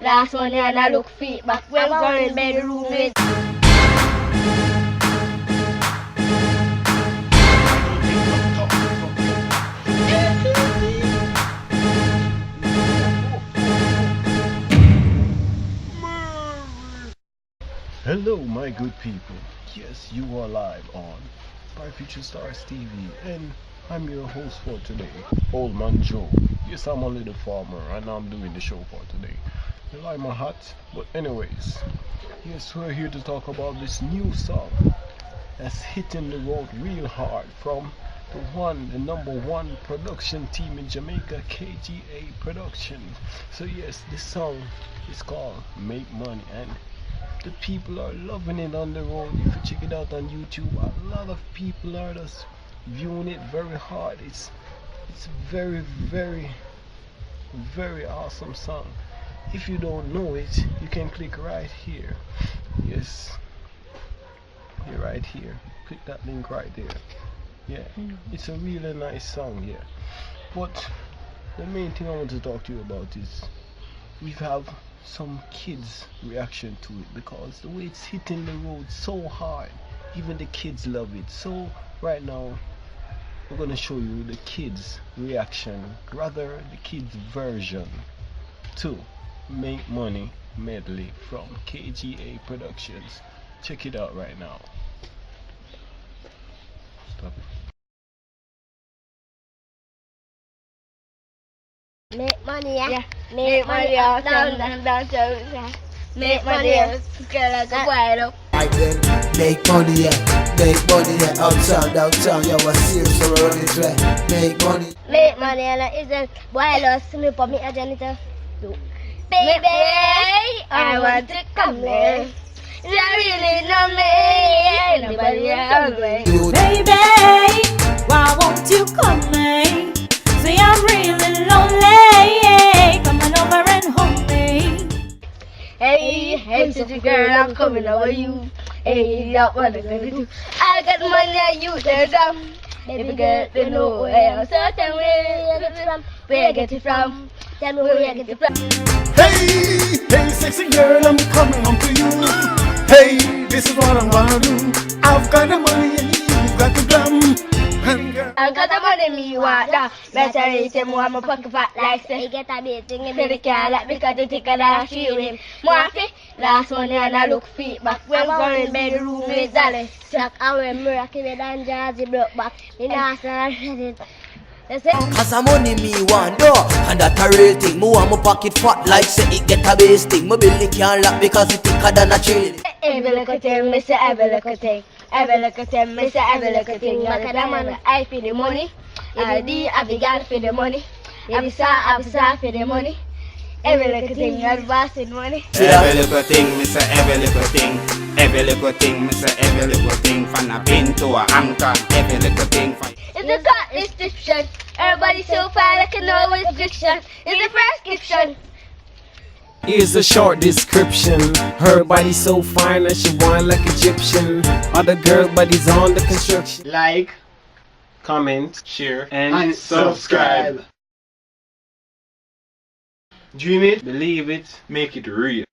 Last one and I look feet back. When we're in bedroom with. Hello my good people, yes you are live on By Future Stars TV and I'm your host for today, Old Man Joe. Yes, I'm only the farmer and I'm doing the show for today. You like my hat? But anyways, yes, we're here to talk about this new song that's hitting the road real hard from the number one production team in Jamaica, KIDZ Production. So yes, this song is called Make Money and the people are loving it on the road. If you check it out on YouTube, a lot of people are just viewing it very hard. It's very very awesome song. If you don't know it, you can click right here. Yes, you're right here. Click that link right there. Yeah, it's a really nice song. Yeah, but the main thing I want to talk to you about is we have some kids reaction to it, because the way it's hitting the road so hard, even the kids love it. So right now we're gonna show you the kids reaction, rather the kids version to Make Money Medley from KIDZ Productions. Check it out right now. Stop it. Make money, yeah. Make money, down, Make money, girl, like a wild. I then make money, yeah. Make money, yeah. Uptown, downtown, yeah. What's serious, so we're on this way. Make money. Make money, and it's a wild. Sleep for me, a janitor. Baby, I want to come in. You really know me. Nobody else me. Baby, why won't you come in? Say I'm really lonely. Come on over and hold me. Hey, hey, city girl, I'm coming over you. Hey, that's what I'm gonna do. I got money and you the dumb. Baby girl, you know where I'm certain where you get it from. Where you get it from? Tell me where you get it from. Hey, hey, sexy girl, I'm coming home to you. Hey, this is what I'm gonna do. I've got the money and you've got the glam. I got the money, me want that. Better eat him, I'm a pocket fat like say. He get a bit thing in the car like because you take a lot feel him. Morphy, last one and I look feet back. When we're in bedroom with Dolly. Chuck away miracle with and jazzy broke back. Me not read it. Cause the money me want do, and that a real thing. Me want my pocket fat like say it get a base thing. My belly can't lock because it thicker than a chain. Every little thing, me say every little thing. Every little thing, me say every little thing. Back at the man, I for the money. I the girl for the money. I for the money. Every little thing, I boss in money. Every little thing, me say every little thing. Every little thing, me say every little thing. From a pin to a anchor, every little thing. It's the cut description. Everybody so fine, I can know restriction. It's the prescription. Here's a short description. Her body's so fine and she whine like Egyptian. Other girl bodies on the construction. Like, comment, share, and subscribe. Dream it, believe it, make it real.